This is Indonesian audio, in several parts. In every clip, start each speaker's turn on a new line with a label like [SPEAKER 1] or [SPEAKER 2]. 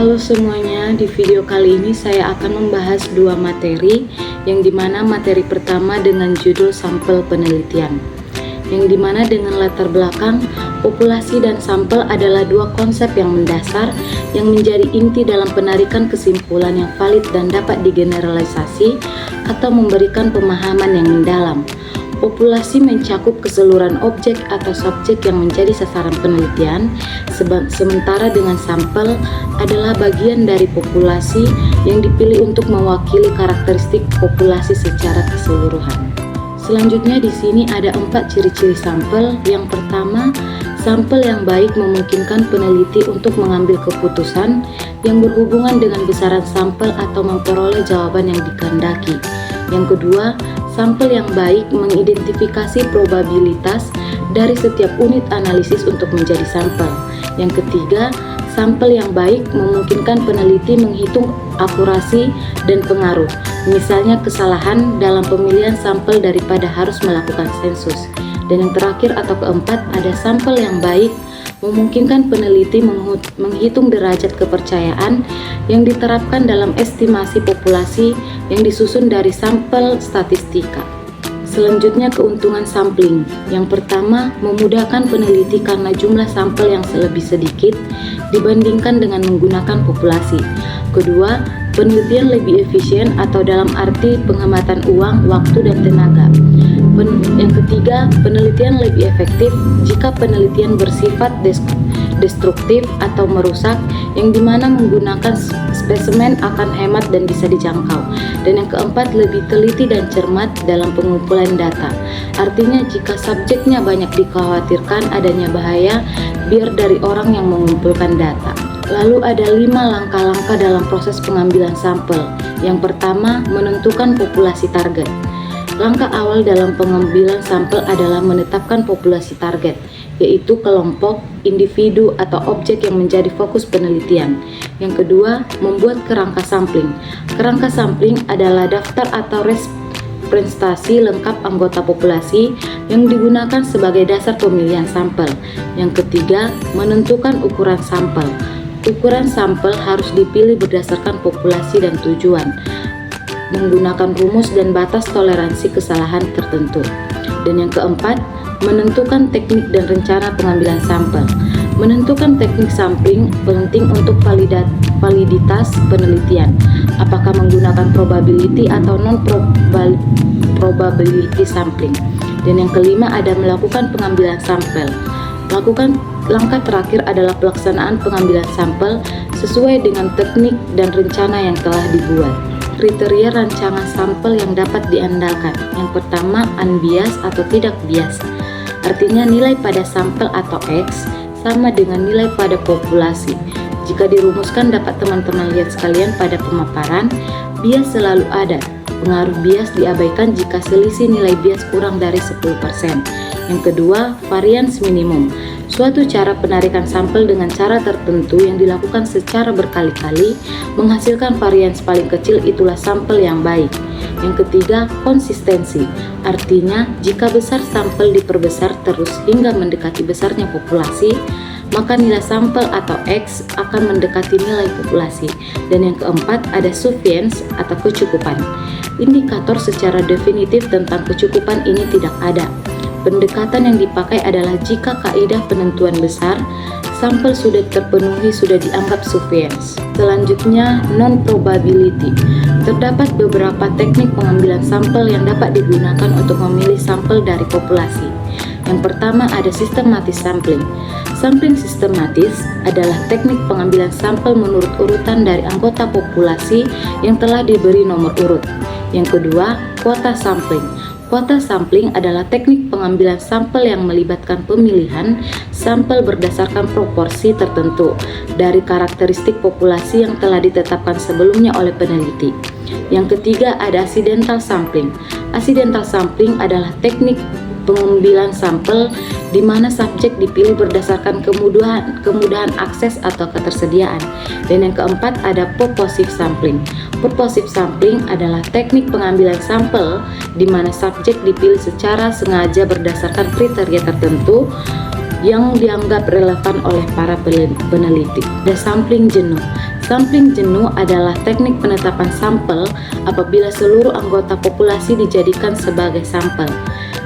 [SPEAKER 1] Halo semuanya, di video kali ini saya akan membahas dua materi, yang dimana materi pertama dengan judul sampel penelitian, yang dimana dengan latar belakang populasi dan sampel adalah dua konsep yang mendasar yang menjadi inti dalam penarikan kesimpulan yang valid dan dapat digeneralisasi atau memberikan pemahaman yang mendalam. Populasi mencakup keseluruhan objek atau subjek yang menjadi sasaran penelitian, sementara dengan sampel adalah bagian dari populasi yang dipilih untuk mewakili karakteristik populasi secara keseluruhan. Selanjutnya di sini ada 4 ciri-ciri sampel. Yang pertama, sampel yang baik memungkinkan peneliti untuk mengambil keputusan yang berhubungan dengan besaran sampel atau memperoleh jawaban yang dikehendaki. Yang kedua, sampel yang baik mengidentifikasi probabilitas dari setiap unit analisis untuk menjadi sampel. Yang ketiga, sampel yang baik memungkinkan peneliti menghitung akurasi dan pengaruh, misalnya kesalahan dalam pemilihan sampel daripada harus melakukan sensus. Dan yang terakhir atau keempat, ada sampel yang baik memungkinkan peneliti menghitung derajat kepercayaan yang diterapkan dalam estimasi populasi yang disusun dari sampel statistika. Selanjutnya, keuntungan sampling. Yang pertama, memudahkan peneliti karena jumlah sampel yang lebih sedikit dibandingkan dengan menggunakan populasi. Kedua, penelitian lebih efisien atau dalam arti penghematan uang, waktu, dan tenaga. Yang ketiga, penelitian lebih efektif jika penelitian bersifat destruktif atau merusak, yang dimana menggunakan spesimen akan hemat dan bisa dijangkau. Dan yang keempat, lebih teliti dan cermat dalam pengumpulan data. Artinya jika subjeknya banyak dikhawatirkan adanya bahaya biar dari orang yang mengumpulkan data. Lalu ada 5 langkah-langkah dalam proses pengambilan sampel. Yang pertama, menentukan populasi target. Langkah awal dalam pengambilan sampel adalah menetapkan populasi target, yaitu kelompok, individu, atau objek yang menjadi fokus penelitian. Yang kedua, membuat kerangka sampling. Kerangka sampling adalah daftar atau representasi lengkap anggota populasi yang digunakan sebagai dasar pemilihan sampel. Yang ketiga, menentukan ukuran sampel. Ukuran sampel harus dipilih berdasarkan populasi dan tujuan, menggunakan rumus dan batas toleransi kesalahan tertentu. Dan yang keempat, menentukan teknik dan rencana pengambilan sampel. Menentukan teknik sampling penting untuk validitas penelitian, apakah menggunakan probability atau non-probability sampling. Dan yang kelima, ada melakukan pengambilan sampel. Langkah terakhir adalah pelaksanaan pengambilan sampel sesuai dengan teknik dan rencana yang telah dibuat. Kriteria rancangan sampel yang dapat diandalkan. Yang pertama, unbiased atau tidak bias. Artinya nilai pada sampel atau X sama dengan nilai pada populasi. Jika dirumuskan dapat teman-teman lihat sekalian pada pemaparan, bias selalu ada. Pengaruh bias diabaikan jika selisih nilai bias kurang dari 10%. Yang kedua, variance minimum. Suatu cara penarikan sampel dengan cara tertentu yang dilakukan secara berkali-kali menghasilkan varians paling kecil, itulah sampel yang baik. Yang ketiga, konsistensi. Artinya, jika besar sampel diperbesar terus hingga mendekati besarnya populasi, maka nilai sampel atau X akan mendekati nilai populasi. Dan yang keempat, ada sufficiency atau kecukupan. Indikator secara definitif tentang kecukupan ini tidak ada. Pendekatan yang dipakai adalah jika kaidah penentuan besar sampel sudah terpenuhi sudah dianggap sufficiency. Selanjutnya, non-probability. Terdapat beberapa teknik pengambilan sampel yang dapat digunakan untuk memilih sampel dari populasi. Yang pertama, ada systematic sampling. Sampling sistematis adalah teknik pengambilan sampel menurut urutan dari anggota populasi yang telah diberi nomor urut. Yang kedua, quota sampling. Quota sampling adalah teknik pengambilan sampel yang melibatkan pemilihan sampel berdasarkan proporsi tertentu dari karakteristik populasi yang telah ditetapkan sebelumnya oleh peneliti. Yang ketiga, ada accidental sampling. Accidental sampling adalah teknik pengambilan sampel di mana subjek dipilih berdasarkan kemudahan akses atau ketersediaan. Dan yang keempat, ada purposive sampling. Purposive sampling adalah teknik pengambilan sampel di mana subjek dipilih secara sengaja berdasarkan kriteria tertentu yang dianggap relevan oleh para peneliti. Ada sampling jenuh. Sampling jenuh adalah teknik penetapan sampel apabila seluruh anggota populasi dijadikan sebagai sampel.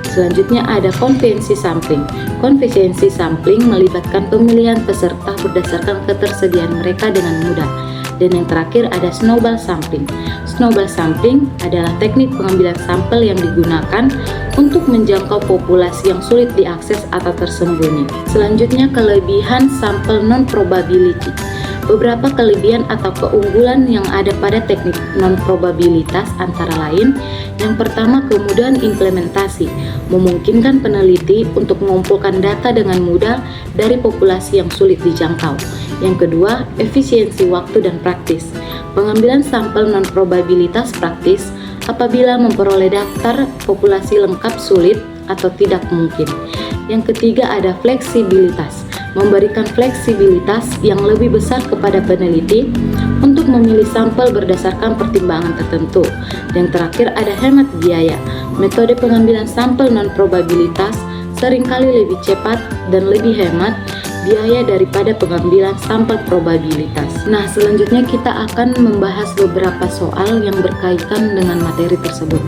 [SPEAKER 1] Selanjutnya ada konvensi sampling. Konvensi sampling melibatkan pemilihan peserta berdasarkan ketersediaan mereka dengan mudah. Dan yang terakhir ada snowball sampling. Snowball sampling adalah teknik pengambilan sampel yang digunakan untuk menjangkau populasi yang sulit diakses atau tersembunyi. Selanjutnya kelebihan sampel non-probability. Beberapa kelebihan atau keunggulan yang ada pada teknik non-probabilitas antara lain, yang pertama kemudahan implementasi, memungkinkan peneliti untuk mengumpulkan data dengan mudah dari populasi yang sulit dijangkau. Yang kedua, efisiensi waktu dan praktis. Pengambilan sampel non-probabilitas praktis apabila memperoleh daftar populasi lengkap sulit atau tidak mungkin. Yang ketiga ada fleksibilitas, memberikan fleksibilitas yang lebih besar kepada peneliti untuk memilih sampel berdasarkan pertimbangan tertentu. Yang terakhir ada hemat biaya. Metode pengambilan sampel non-probabilitas seringkali lebih cepat dan lebih hemat biaya daripada pengambilan sampel probabilitas. Nah, selanjutnya kita akan membahas beberapa soal yang berkaitan dengan materi tersebut.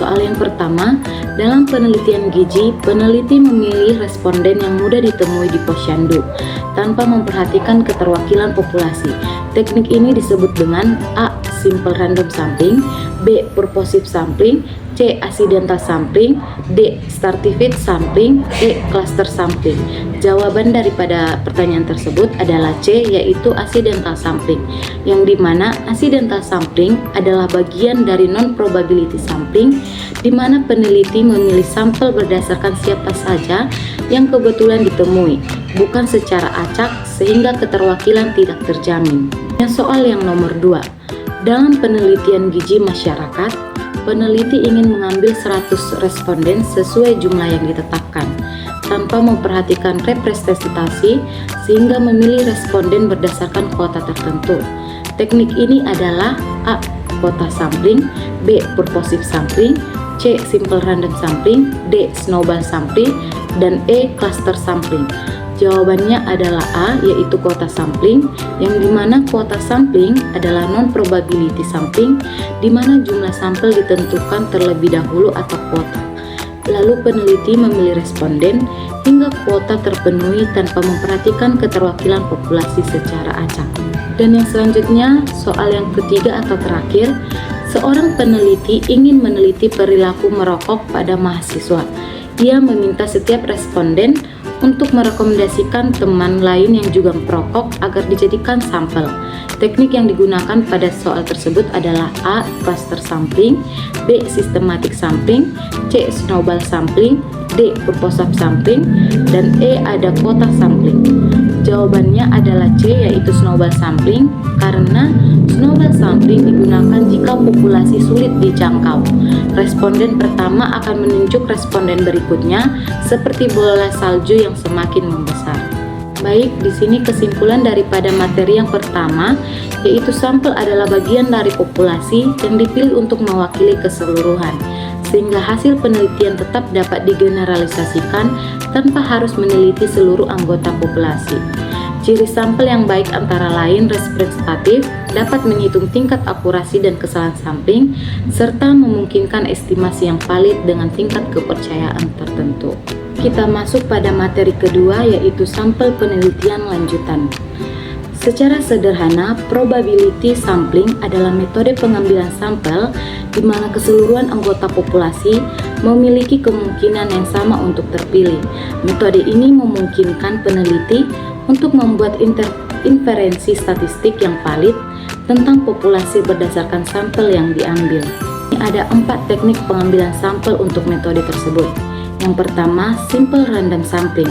[SPEAKER 1] Soal yang pertama, dalam penelitian gizi, peneliti memilih responden yang mudah ditemui di posyandu tanpa memperhatikan keterwakilan populasi. Teknik ini disebut dengan A. Simple random sampling, B. Purposive sampling, C. Accidental sampling, D. Stratified sampling, E. Cluster sampling. Jawaban daripada pertanyaan tersebut adalah C, yaitu accidental sampling, yang dimana accidental sampling adalah bagian dari non-probability sampling, di mana peneliti memilih sampel berdasarkan siapa saja yang kebetulan ditemui, bukan secara acak, sehingga keterwakilan tidak terjamin. Soal yang nomor 2. Dalam penelitian gizi masyarakat, peneliti ingin mengambil 100 responden sesuai jumlah yang ditetapkan, tanpa memperhatikan representasi sehingga memilih responden berdasarkan kuota tertentu. Teknik ini adalah A. Quota sampling, B. Purposive sampling, C. Simple random sampling, D. Snowball sampling, dan E. Cluster sampling. Jawabannya adalah A, yaitu kuota sampling, yang dimana kuota sampling adalah non-probability sampling, di mana jumlah sampel ditentukan terlebih dahulu atau kuota. Lalu peneliti memilih responden hingga kuota terpenuhi tanpa memperhatikan keterwakilan populasi secara acak. Dan yang selanjutnya, soal yang ketiga atau terakhir, seorang peneliti ingin meneliti perilaku merokok pada mahasiswa. Ia meminta setiap responden untuk merekomendasikan teman lain yang juga perokok agar dijadikan sampel. Teknik yang digunakan pada soal tersebut adalah A. Cluster sampling, B. Systematic sampling, C. Snowball sampling, D. Purposive sampling, dan E. ada quota sampling. Jawabannya adalah C, yaitu snowball sampling, karena snowball sampling digunakan jika populasi sulit dijangkau. Responden pertama akan menunjuk responden berikutnya seperti bola salju yang semakin membesar. Baik, di sini kesimpulan daripada materi yang pertama, yaitu sampel adalah bagian dari populasi yang dipilih untuk mewakili keseluruhan, sehingga hasil penelitian tetap dapat digeneralisasikan tanpa harus meneliti seluruh anggota populasi. Ciri sampel yang baik antara lain representatif, dapat menghitung tingkat akurasi dan kesalahan sampling, serta memungkinkan estimasi yang valid dengan tingkat kepercayaan tertentu. Kita masuk pada materi kedua, yaitu sampel penelitian lanjutan. Secara sederhana, probability sampling adalah metode pengambilan sampel di mana keseluruhan anggota populasi memiliki kemungkinan yang sama untuk terpilih. Metode ini memungkinkan peneliti untuk membuat inferensi statistik yang valid tentang populasi berdasarkan sampel yang diambil. Ada 4 teknik pengambilan sampel untuk metode tersebut. Yang pertama, simple random sampling,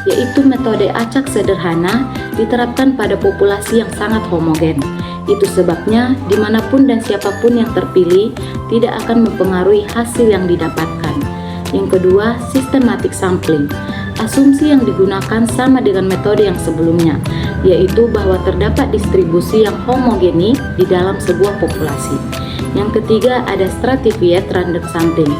[SPEAKER 1] yaitu metode acak sederhana diterapkan pada populasi yang sangat homogen. Itu sebabnya dimanapun dan siapapun yang terpilih tidak akan mempengaruhi hasil yang didapatkan. Yang kedua, systematic sampling. Asumsi yang digunakan sama dengan metode yang sebelumnya, yaitu bahwa terdapat distribusi yang homogeni di dalam sebuah populasi. Yang ketiga, ada stratified random sampling.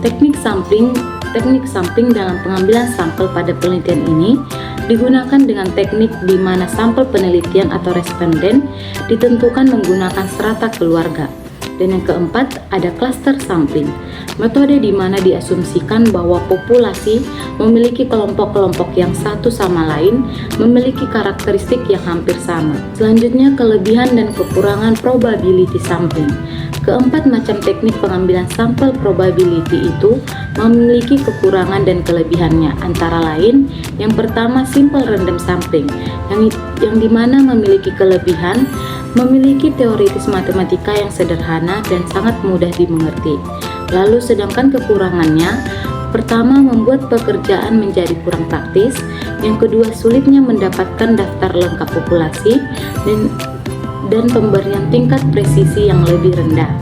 [SPEAKER 1] Teknik sampling Teknik sampling dalam pengambilan sampel pada penelitian ini digunakan dengan teknik di mana sampel penelitian atau responden ditentukan menggunakan strata keluarga. Dan yang keempat, ada cluster sampling, metode di mana diasumsikan bahwa populasi memiliki kelompok-kelompok yang satu sama lain memiliki karakteristik yang hampir sama. Selanjutnya, kelebihan dan kekurangan probability sampling. Keempat macam teknik pengambilan sampel probability itu memiliki kekurangan dan kelebihannya, antara lain yang pertama simple random sampling, yang dimana memiliki kelebihan memiliki teoritis matematika yang sederhana dan sangat mudah dimengerti. Lalu sedangkan kekurangannya, pertama membuat pekerjaan menjadi kurang praktis, yang kedua sulitnya mendapatkan daftar lengkap populasi, dan pemberian tingkat presisi yang lebih rendah.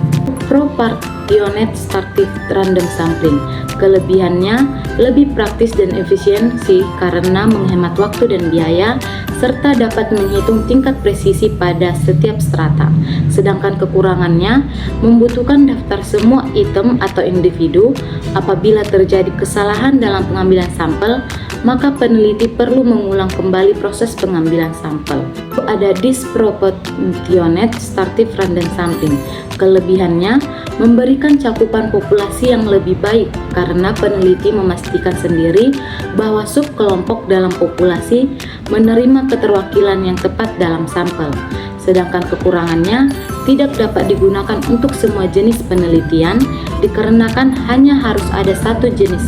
[SPEAKER 1] Proportionate starting random sampling, kelebihannya lebih praktis dan efisiensi karena menghemat waktu dan biaya, serta dapat menghitung tingkat presisi pada setiap strata. Sedangkan kekurangannya membutuhkan daftar semua item atau individu. Apabila terjadi kesalahan dalam pengambilan sampel, maka peneliti perlu mengulang kembali proses pengambilan sampel. Ada disproportionate starting random sampling. Kelebihannya memberikan cakupan populasi yang lebih baik karena peneliti memastikan sendiri bahwa subkelompok dalam populasi menerima keterwakilan yang tepat dalam sampel. Sedangkan kekurangannya tidak dapat digunakan untuk semua jenis penelitian dikarenakan hanya harus ada satu jenis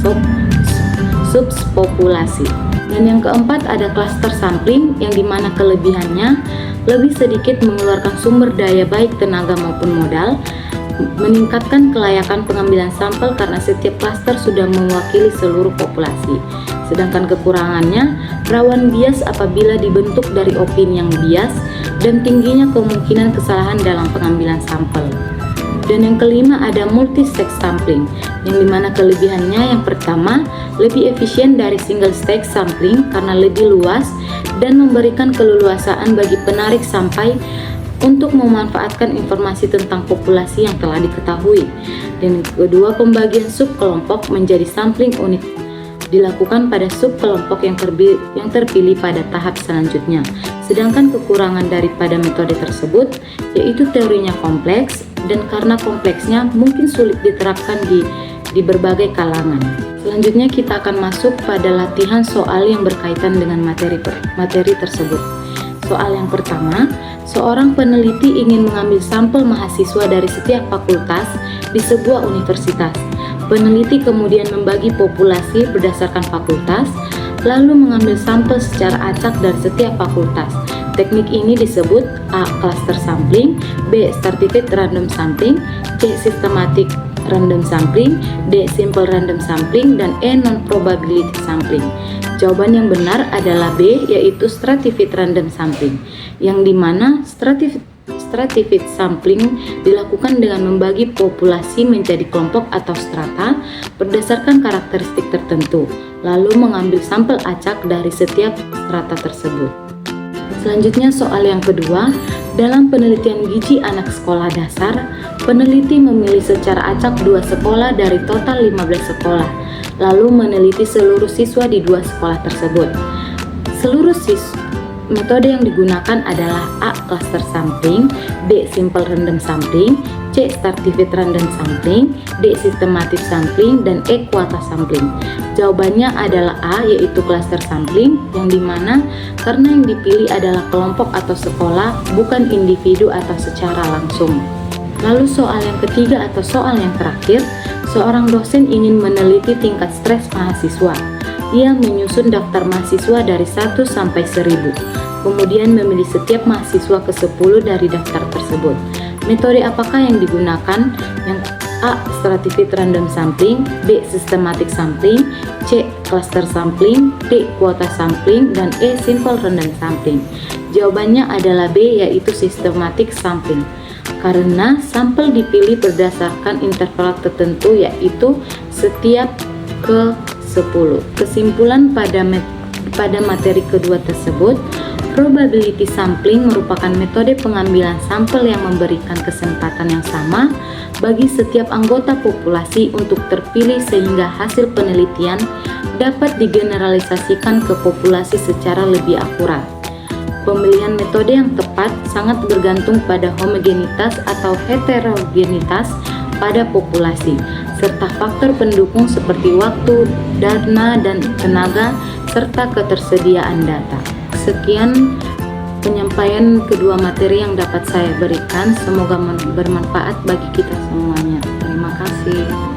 [SPEAKER 1] subpopulasi. Dan yang keempat ada cluster sampling, yang dimana kelebihannya lebih sedikit mengeluarkan sumber daya baik tenaga maupun modal, meningkatkan kelayakan pengambilan sampel karena setiap klaster sudah mewakili seluruh populasi. Sedangkan kekurangannya rawan bias apabila dibentuk dari opini yang bias dan tingginya kemungkinan kesalahan dalam pengambilan sampel. Dan yang kelima ada multi-stage sampling, yang dimana kelebihannya yang pertama lebih efisien dari single stage sampling karena lebih luas dan memberikan keleluasaan bagi penarik sampai untuk memanfaatkan informasi tentang populasi yang telah diketahui. Dan kedua, pembagian subkelompok menjadi sampling unik dilakukan pada subkelompok yang terpilih pada tahap selanjutnya. Sedangkan kekurangan daripada metode tersebut yaitu teorinya kompleks, dan karena kompleksnya mungkin sulit diterapkan di berbagai kalangan. Selanjutnya kita akan masuk pada latihan soal yang berkaitan dengan materi tersebut. Soal yang pertama, seorang peneliti ingin mengambil sampel mahasiswa dari setiap fakultas di sebuah universitas. Peneliti kemudian membagi populasi berdasarkan fakultas, lalu mengambil sampel secara acak dari setiap fakultas. Teknik ini disebut A. Cluster sampling, B. Stratified random sampling, C. Systematic random sampling, D. Simple random sampling, dan E. Non-probability sampling. Jawaban yang benar adalah B, yaitu stratified random sampling, yang dimana stratified sampling dilakukan dengan membagi populasi menjadi kelompok atau strata berdasarkan karakteristik tertentu, lalu mengambil sampel acak dari setiap strata tersebut. Selanjutnya soal yang kedua, dalam penelitian gizi anak sekolah dasar, peneliti memilih secara acak 2 sekolah dari total 15 sekolah, lalu meneliti seluruh siswa di 2 sekolah tersebut. Metode yang digunakan adalah A. Cluster sampling, B. Simple random sampling, C. Stratified random sampling, D. Systematic sampling, dan E. Quota sampling. Jawabannya adalah A, yaitu cluster sampling, yang dimana karena yang dipilih adalah kelompok atau sekolah, bukan individu atau secara langsung. Lalu soal yang ketiga atau soal yang terakhir, seorang dosen ingin meneliti tingkat stres mahasiswa. Ia menyusun daftar mahasiswa dari 1 sampai 1000, kemudian memilih setiap mahasiswa ke-10 dari daftar tersebut. Metode apakah yang digunakan? Yang A. Stratified random sampling, B. Systematic sampling, C. Cluster sampling, D. Quota sampling, dan E. Simple random sampling. Jawabannya adalah B, yaitu systematic sampling. Karena sampel dipilih berdasarkan interval tertentu, yaitu setiap ke-10. Kesimpulan pada materi kedua tersebut, Probability sampling merupakan metode pengambilan sampel yang memberikan kesempatan yang sama bagi setiap anggota populasi untuk terpilih sehingga hasil penelitian dapat digeneralisasikan ke populasi secara lebih akurat. Pemilihan metode yang tepat sangat bergantung pada homogenitas atau heterogenitas pada populasi, serta faktor pendukung seperti waktu, dana, dan tenaga, serta ketersediaan data. Sekian penyampaian kedua materi yang dapat saya berikan. Semoga bermanfaat bagi kita semuanya. Terima kasih.